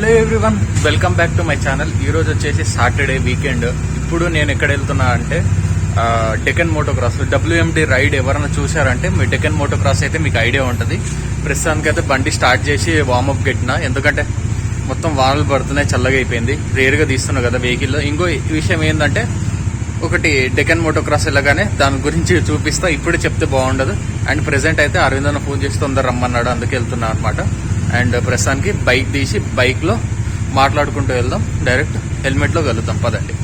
Hello everyone, welcome back to my channel. ఈరోజు వచ్చేసి Saturday weekend. ఇప్పుడు నేను ఎక్కడ వెళ్తున్నా అంటే డెక్కన్ మోటోక్రాస్ WMD రైడ్. ఎవరైనా చూసారంటే మీ డెక్కన్ మోటోక్రాస్ అయితే మీకు ఐడియా ఉంటుంది. ప్రస్తుతానికి అయితే బండి స్టార్ట్ చేసి వార్మప్ పెట్టిన, ఎందుకంటే మొత్తం వానలు పడుతున్నాయి, చల్లగా అయిపోయింది. రేరుగా తీస్తున్నా కదా వెహికల్లో. ఇంకో విషయం ఏంటంటే ఒకటి డెక్కన్ మోటోక్రాస్ వెళ్ళగానే దాని గురించి చూపిస్తా. ఇప్పుడే చెప్తే బాగుండదు. అండ్ ప్రెసెంట్ అయితే అరవింద్ అన్న ఫోన్ చేసి తొందర రమ్మన్నాడు, అందుకే వెళ్తున్నా అనమాట. అండ్ ప్రస్తుతానికి బైక్ తీసి బైక్లో మాట్లాడుకుంటూ వెళ్దాం. డైరెక్ట్ హెల్మెట్లో కలుద్దాం, పదండి.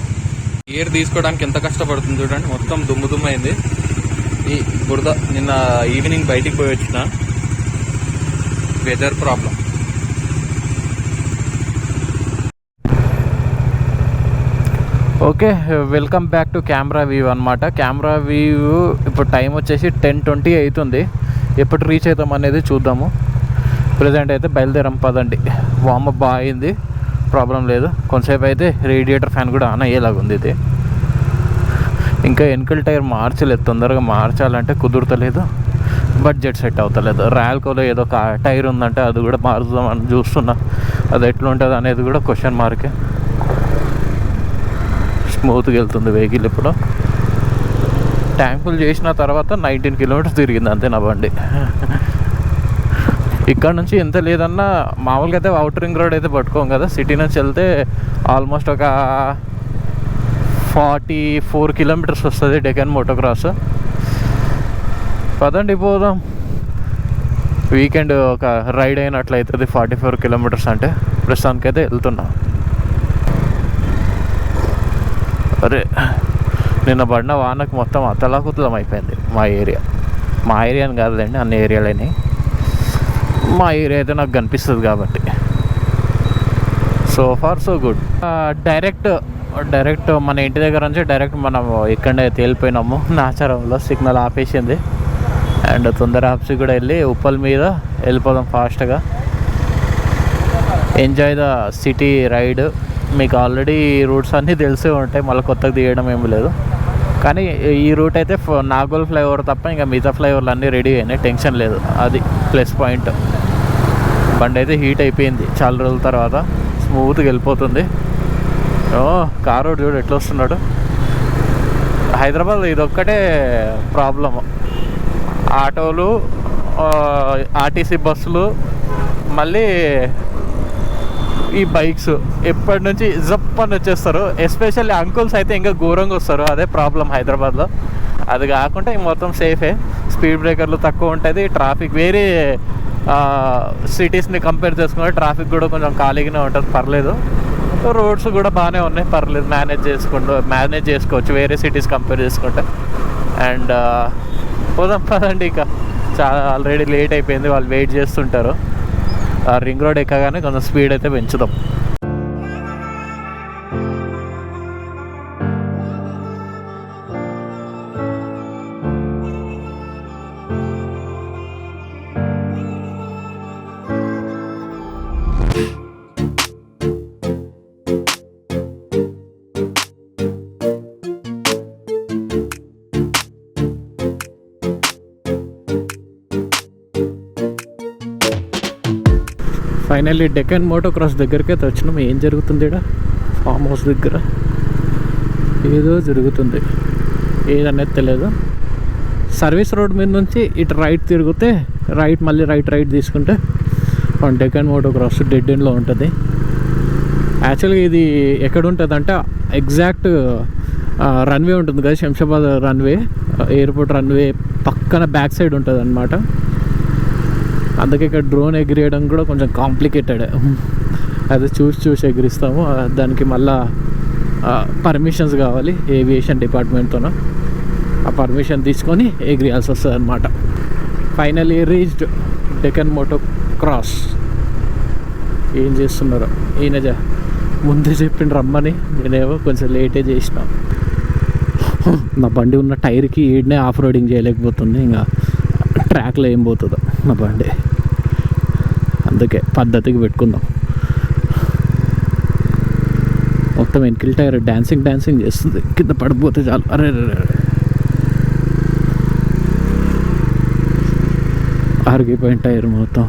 ఎయిర్ తీసుకోవడానికి ఎంత కష్టపడుతుంది చూడండి, మొత్తం దుమ్ము అయింది ఈ బురద. నిన్న ఈవినింగ్ బయటికి పోయి వచ్చిన, weather problem. Okay, welcome back to camera view అనమాట. కెమెరా వ్యూ ఇప్పుడు టైం వచ్చేసి 10:20 అవుతుంది. ఎప్పుడు రీచ్ అవుతాం అనేది చూద్దాము. ప్రజెంట్ అయితే బయలుదేరాం, పదండి. వార్మప్ బాగా అయింది, ప్రాబ్లం లేదు. కొంతసేపు అయితే రేడియేటర్ ఫ్యాన్ కూడా ఆన్ అయ్యేలాగా ఉంది. ఇది ఇంకా వెనకల్ టైర్ మార్చలేదు, తొందరగా మార్చాలంటే కుదురుతలేదు, బడ్జెట్ సెట్ అవుతలేదు. ర్యాల్కోలో ఏదో ఒక టైర్ ఉందంటే అది కూడా మారుద్దామని చూస్తున్నా. అది ఎట్లుంటుంది అనేది కూడా క్వశ్చన్ మార్కే. స్మూత్గా వెళ్తుంది వెహికల్. ఇప్పుడు ట్యాంక్ ఫుల్ చేసిన తర్వాత 19 కిలోమీటర్స్ తిరిగింది అంతే నా బండి. ఇక్కడ నుంచి ఎంత లేదన్నా మామూలుగా అయితే అవుటర్ రింగ్ రోడ్ అయితే పట్టుకోం కదా, సిటీ నుంచి వెళ్తే ఆల్మోస్ట్ ఒక 44 కిలోమీటర్స్ వస్తుంది డెక్కన్ మోటోక్రాస్. పదండి పోదాం. వీకెండ్ ఒక రైడ్ అయినట్లయితుంది 44 కిలోమీటర్స్ అంటే. ప్రస్తుతానికైతే వెళ్తున్నా. అరే, నిన్న పడిన వానకు మొత్తం అతలాకుతలం అయిపోయింది మా ఏరియా అని కాదులేండి, అన్ని ఏరియాలని. మా ఏరియా అయితే నాకు కనిపిస్తుంది కాబట్టి so far so good. Direct మన ఇంటి దగ్గర నుంచి డైరెక్ట్ మనం ఇక్కడే తేలిపోయినాము. నాచారంలో సిగ్నల్ ఆపేసింది. అండ్ తొందర ఆప్సి కూడా వెళ్ళి ఉప్పల్ మీద వెళ్ళిపోదాం ఫాస్ట్గా. Enjoy the city ride. మీకు ఆల్రెడీ రూట్స్ అన్నీ తెలిసే ఉంటాయి, మళ్ళీ కొత్తగా తీయడం ఏమి లేదు. కానీ ఈ రూట్ అయితే నాగోల్ ఫ్లైఓవర్ తప్ప ఇంకా మిగతా ఫ్లైఓవర్లు అన్నీ రెడీ అయినాయి, టెన్షన్ లేదు. అది ప్లస్ పాయింట్. బండి అయితే హీట్ అయిపోయింది చాలా రోజుల తర్వాత, స్మూత్గా వెళ్ళిపోతుంది. కారు చూడు ఎట్లా వస్తున్నాడు. హైదరాబాద్ ఇదొక్కటే ప్రాబ్లము. ఆటోలు, ఆర్టీసీ బస్సులు, మళ్ళీ ఈ బైక్స్ ఎప్పటి నుంచి జప్పని వచ్చేస్తారు. ఎస్పెషల్లీ అంకుల్స్ అయితే ఇంకా ఘోరంగా వస్తారు, అదే ప్రాబ్లం హైదరాబాద్లో. అది కాకుండా ఇంక మొత్తం సేఫే. స్పీడ్ బ్రేకర్లు తక్కువ ఉంటుంది, ట్రాఫిక్ వేరే సిటీస్ని కంపేర్ చేసుకుంటే ట్రాఫిక్ కూడా కొంచెం ఖాళీగానే ఉంటుంది, పర్లేదు. రోడ్స్ కూడా బాగానే ఉన్నాయి, పర్లేదు. మేనేజ్ చేసుకోవచ్చు వేరే సిటీస్ కంపేర్ చేసుకుంటే. అండ్ పోదాం పదండి. ఇక చాలా ఆల్రెడీ లేట్ అయిపోయింది, వాళ్ళు వెయిట్ చేస్తుంటారు. రింగ్ రోడ్ ఎక్కగానే కొంచెం స్పీడ్ అయితే పెంచుదాం. ఫైనల్లీ డెక్కన్ మోటోక్రాస్ దగ్గరికి అయితే వచ్చినాం. ఏం జరుగుతుంది ఇక్కడ? ఫామ్ హౌస్ దగ్గర ఏదో జరుగుతుంది, ఏదనేది తెలియదు. సర్వీస్ రోడ్ మీద నుంచి ఇటు రైట్ తిరిగితే మళ్ళీ రైట్ తీసుకుంటే డెక్కన్ మోటోక్రాస్ డెడ్ ఎండ్లో ఉంటుంది. యాక్చువల్గా ఇది ఎక్కడ ఉంటుంది అంటే ఎగ్జాక్ట్ రన్వే ఉంటుంది కదా, శంషాబాద్ రన్వే, ఎయిర్పోర్ట్ రన్వే పక్కన బ్యాక్ సైడ్ ఉంటుంది అనమాట. అందుకే ఇక్కడ డ్రోన్ ఎగిరేయడం కూడా కొంచెం కాంప్లికేటెడ్. అది చూసి ఎగిరిస్తాము. దానికి మళ్ళా పర్మిషన్స్ కావాలి ఏవియేషన్ డిపార్ట్మెంట్తోన. ఆ పర్మిషన్ తీసుకొని ఎగిరియాల్సి వస్తుంది అనమాట. Finally reached Deccan motocross. ఏం చేస్తున్నారు ఈయన? ముందే చెప్పిండు రమ్మని, నేనేమో కొంచెం లేటే చేసిన. నా బండి ఉన్న టైర్కి ఈడనే ఆఫ్ రోడింగ్ చేయలేకపోతుంది, ఇంకా ట్రాక్లో ఏం పోతుందో నా బండి. అందుకే పద్ధతికి పెట్టుకుందాం. మొత్తం వెనకిల్ టైర్ డాన్సింగ్ చేస్తుంది, కింద పడిపోతే చాలు. అరే ఆరిగిపోయిన టైర్ మొత్తం.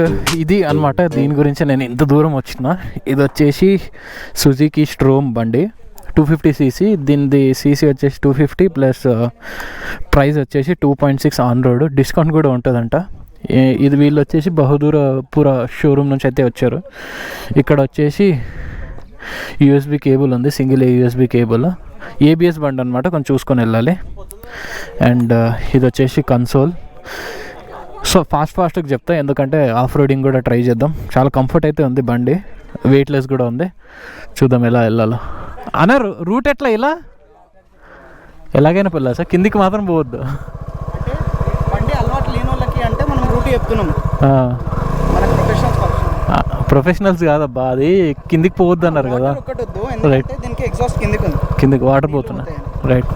అండ్ ఇది అనమాట, దీని గురించి నేను ఇంత దూరం వచ్చిన. ఇది వచ్చేసి సుజుకి స్ట్రోమ్ బండి, 250cc. దీనిది సీసీ వచ్చేసి 250 ప్లస్ ప్రైస్ వచ్చేసి 2.6 ఆన్ రోడ్. డిస్కౌంట్ కూడా ఉంటుందంట. ఇది వీళ్ళు వచ్చేసి బహదూర్పుర షోరూమ్ నుంచి అయితే వచ్చారు. ఇక్కడ వచ్చేసి యూఎస్బి కేబుల్ ఉంది, సింగిల్ యూఎస్బి కేబుల్. ఏబిఎస్ బండి అనమాట, కొంచెం చూసుకొని వెళ్ళాలి. అండ్ ఇది వచ్చేసి కన్సోల్. సో ఫాస్ట్గా చెప్తా, ఎందుకంటే ఆఫ్ రోడింగ్ కూడా ట్రై చేద్దాం. చాలా కంఫర్ట్ అయితే ఉంది బండి, వెయిట్లెస్ కూడా ఉంది. చూద్దాం ఎలా వెళ్ళాలో. అన్న రూట్ ఎట్లా, ఇలా ఎలాగైనా వెళ్ళా సార్, కిందికి మాత్రం పోవద్దు. బండి అలవాటు లేని వాళ్ళకి అంటే మనం రూట్ చెప్తున్నాం. ప్రొఫెషనల్స్ కాదబ్బా, అది కిందికి పోవద్దు అన్నారు కదా. రైట్, దీనికి ఎగ్జాస్ట్ కిందికి వాటర్ పోతున్నా. రైట్,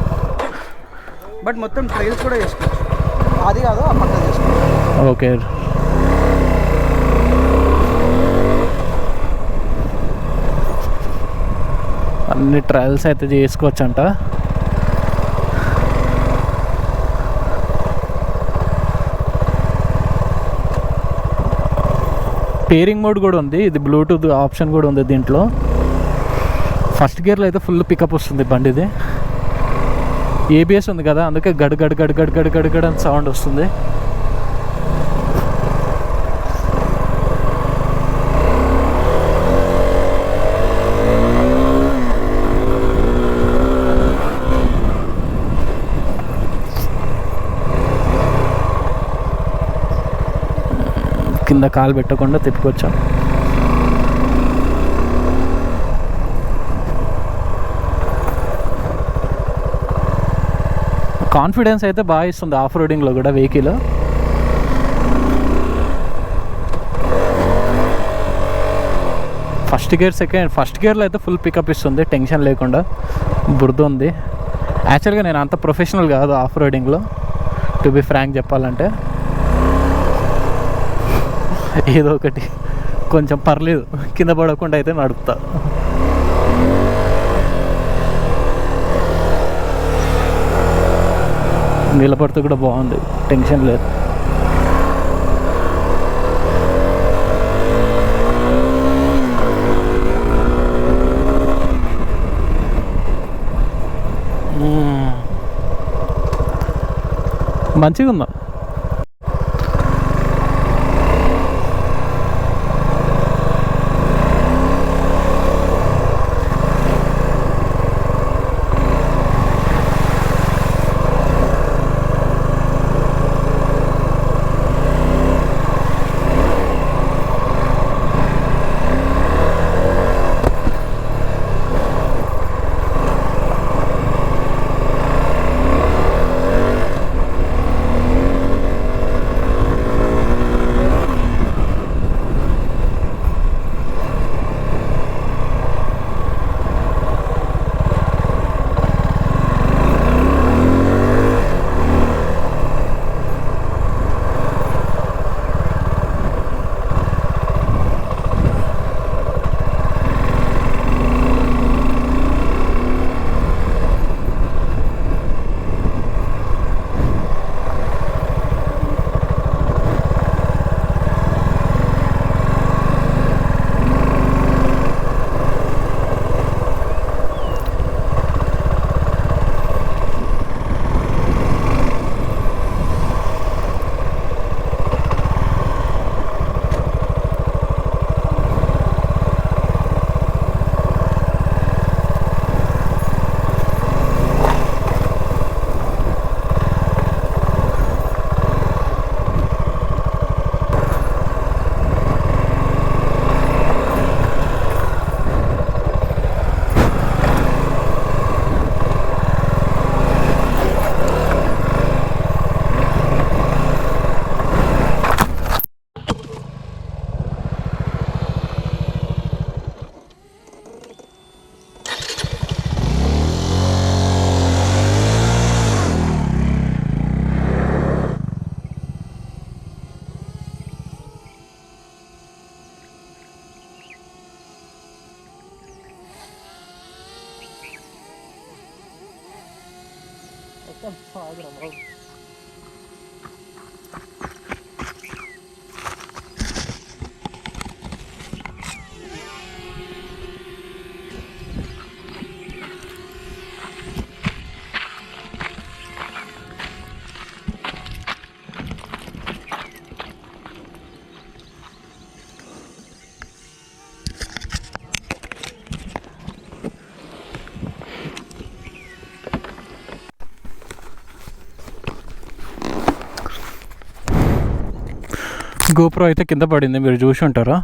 బట్ మొత్తం ట్రైల్స్ కూడా చేసుకోవచ్చు. అది కాదు ఆ పక్కన చేసుకోవచ్చు. ఓకే, అన్ని ట్రయల్స్ అయితే చేసుకోవచ్చు అంట. పేరింగ్ మోడ్ కూడా ఉంది, ఇది బ్లూటూత్ ఆప్షన్ కూడా ఉంది దీంట్లో. ఫస్ట్ గేర్లో అయితే ఫుల్ పికప్ వస్తుంది బండిది. ఏబిఎస్ ఉంది కదా, అందుకే గడ్ గడ్ గడ్ గడ్ గడ్ గడ్ గడ్ అని సౌండ్ వస్తుంది. కింద కాలు పెట్టకుండా తిప్పుకొచ్చాం. కాన్ఫిడెన్స్ అయితే బాగా ఇస్తుంది ఆఫ్ రోడింగ్లో కూడా వెహికల్. ఫస్ట్ గేర్లో అయితే ఫుల్ పికప్ ఇస్తుంది, టెన్షన్ లేకుండా. బురద ఉంది. యాక్చువల్గా నేను అంత ప్రొఫెషనల్ కాదు ఆఫ్ రోడింగ్లో, టు బి ఫ్రాంక్ చెప్పాలంటే. ఏదో ఒకటి కొంచెం పర్లేదు, కింద పడకుండా అయితే నడుపుతా. నిలబడుతూ కూడా బాగుంది, టెన్షన్ లేదు. మంచిగా ఉందా. గోప్రో అయితే కింద పడింది, మీరు చూసి ఉంటారా.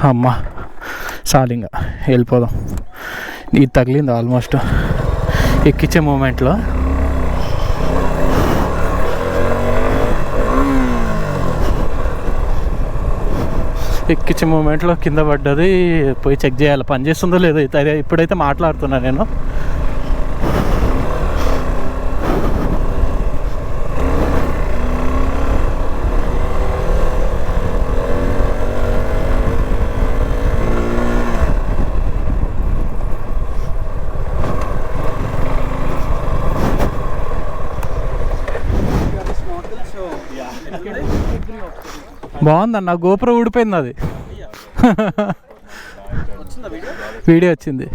అమ్మ సాలింగా వెళ్ళిపోదాం. ఇది తగిలింది ఆల్మోస్ట్ ఎక్కించే మూమెంట్లో. ఎక్కించే మూమెంట్లో కింద పడ్డది. పోయి చెక్ చేయాలి పని చేస్తుందో లేదో. ఇప్పుడైతే మాట్లాడుతున్నా నేను. బాగుందన్న. గోప్రో ఊడిపోయింది, అది వీడియో వచ్చింది.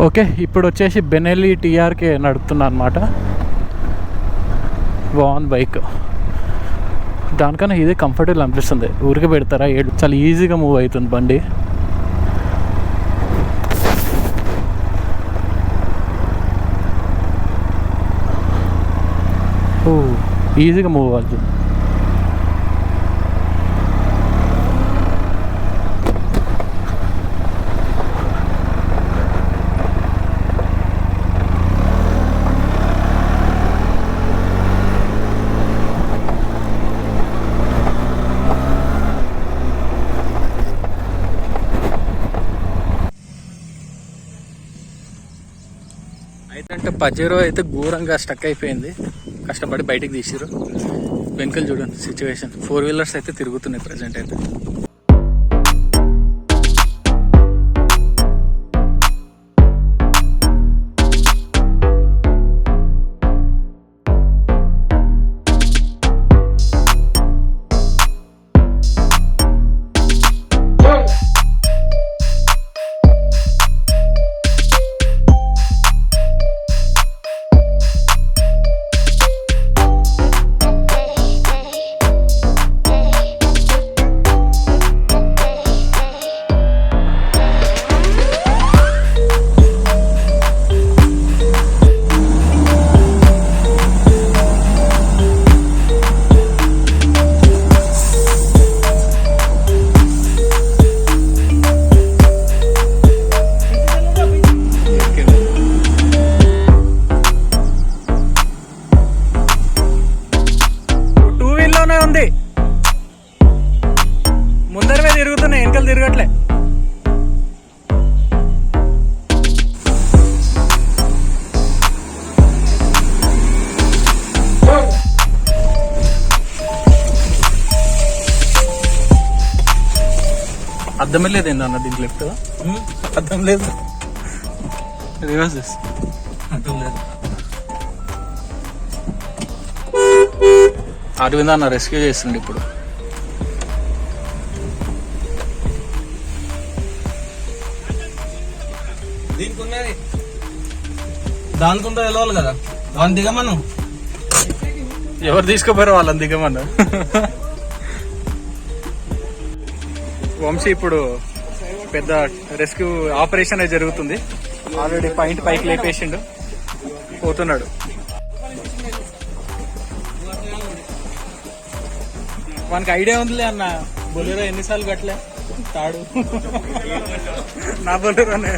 ఓకే, ఇప్పుడు వచ్చేసి బెనెల్లీ టీఆర్కే నడుపుతున్నా అనమాట. బాగుంది బైక్. దానికన్నా ఇదే కంఫర్టబుల్ అనిపిస్తుంది. ఊరికే పెడతారా, చాలా ఈజీగా మూవ్ అవుతుంది బండి. ఈజీగా మూవ్ అవుతుంది. అయితే పజేరో అయితే ఘోరంగా స్టక్ అయిపోయింది. కష్టపడి బయటికి తీసిరు. వెనుకలు చూడండి సిచ్యువేషన్. 4 వీలర్స్ అయితే తిరుగుతున్నాయి ప్రజెంట్ అయితే. ముందరవే తిరుగుతున్నాయి, వెనకలు తిరగట్లే. అర్థమే లేదు ఏందన్న దీంట్లో. లెఫ్ట్ అర్థం లేదు, రివర్స్ అర్థం లేదు. అరవింద్ అన్న రెస్క్యూ చేస్తుండే ఇప్పుడు. దీనికి ఉన్నది దానికి ఉందో వెళ్ళవాలి కదా, వాళ్ళని దిగమను. ఎవరు తీసుకోపోయారో వాళ్ళని దిగమను. వంశీ ఇప్పుడు పెద్ద రెస్క్యూ ఆపరేషన్ అయితే జరుగుతుంది. ఆల్రెడీ పాయింట్ పైకి లేపేసిండు, పోతున్నాడు. మనకి ఐడియా ఉందిలే అన్న, బొలెరో ఎన్నిసార్లు కట్టలే తాడు. నా బొలెరోనే.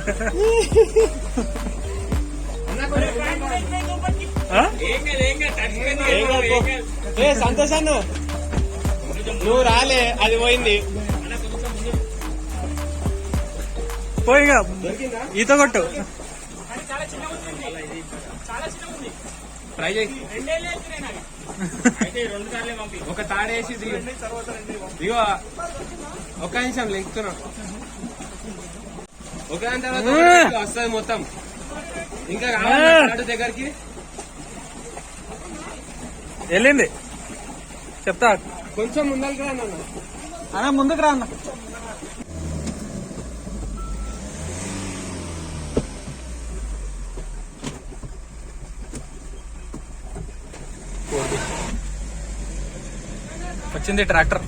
సంతోషాన్ని నువ్వు రాలే, అది పోయింది. పోయిగా ఈత కొట్టు. ట్రై చేయి. ఒక తాడేసి ఇగో ఒక నిమిషం లెక్కుతున్నాం. ఒక దాని తర్వాత వస్తుంది మొత్తం. ఇంకా రావాలి దగ్గరికి. వెళ్ళింది చెప్తా. కొంచెం ముందరికి రా అన్న, ముందుకు రా అన్న. వచ్చింది ట్రాక్టర్.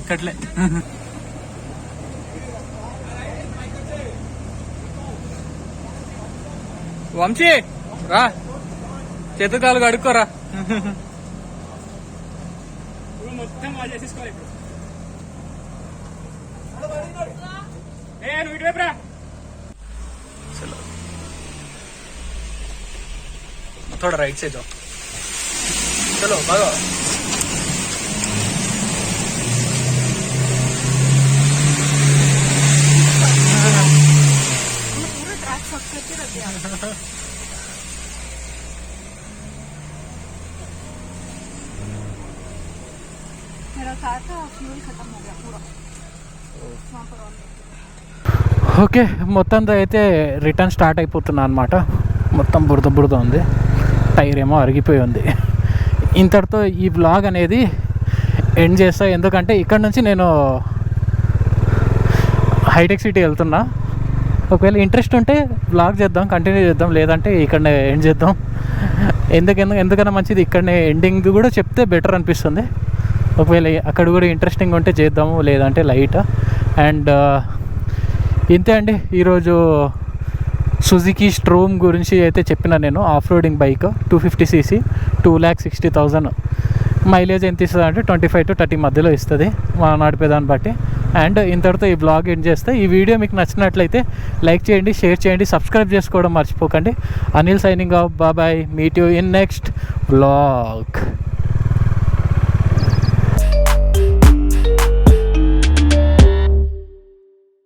ఎక్కట్లే. వంశీ రా, చేతుకాలు కడుక్కోరా. మొత్తం చేసేసుకోవాలి ఇప్పుడు. थोड़ा राइट से जाओ. चलो भागो. पूरा ट्रैक सब करके रख दिया. मेरा कार का फ्यूल खत्म हो गया पूरा. वहाँ पर ऑन. ఓకే, మొత్తంతో అయితే రిటర్న్ స్టార్ట్ అయిపోతున్నా అనమాట. మొత్తం బురద బురద ఉంది, టైర్ ఏమో అరిగిపోయి ఉంది. ఇంతటితో ఈ బ్లాగ్ అనేది ఎండ్ చేస్తా. ఎందుకంటే ఇక్కడ నుంచి నేను హైటెక్ సిటీ వెళ్తున్నా. ఒకవేళ ఇంట్రెస్ట్ ఉంటే బ్లాగ్ చేద్దాం, కంటిన్యూ చేద్దాం, లేదంటే ఇక్కడనే ఎండ్ చేద్దాం. ఎందుకన్నా మంచిది ఇక్కడనే ఎండింగ్ కూడా చెప్తే బెటర్ అనిపిస్తుంది. ఒకవేళ అక్కడ కూడా ఇంట్రెస్టింగ్ ఉంటే చేద్దాము, లేదంటే లైట్. అండ్ ఇంతే అండి ఈరోజు సుజుకి స్ట్రోమ్ గురించి అయితే చెప్పిన నేను. Off roading bike 250cc 2,60,000. Mileage ఎంత ఇస్తుంది అంటే 25 to 30 మధ్యలో ఇస్తుంది మనం నడిపేదాన్ని బట్టి. అండ్ ఇంతటితో ఈ బ్లాగ్ ఎండ్ చేస్తే, ఈ వీడియో మీకు నచ్చినట్లయితే లైక్ చేయండి, షేర్ చేయండి, సబ్స్క్రైబ్ చేసుకోవడం మర్చిపోకండి. Anil signing off. Bye, meet you in next blog.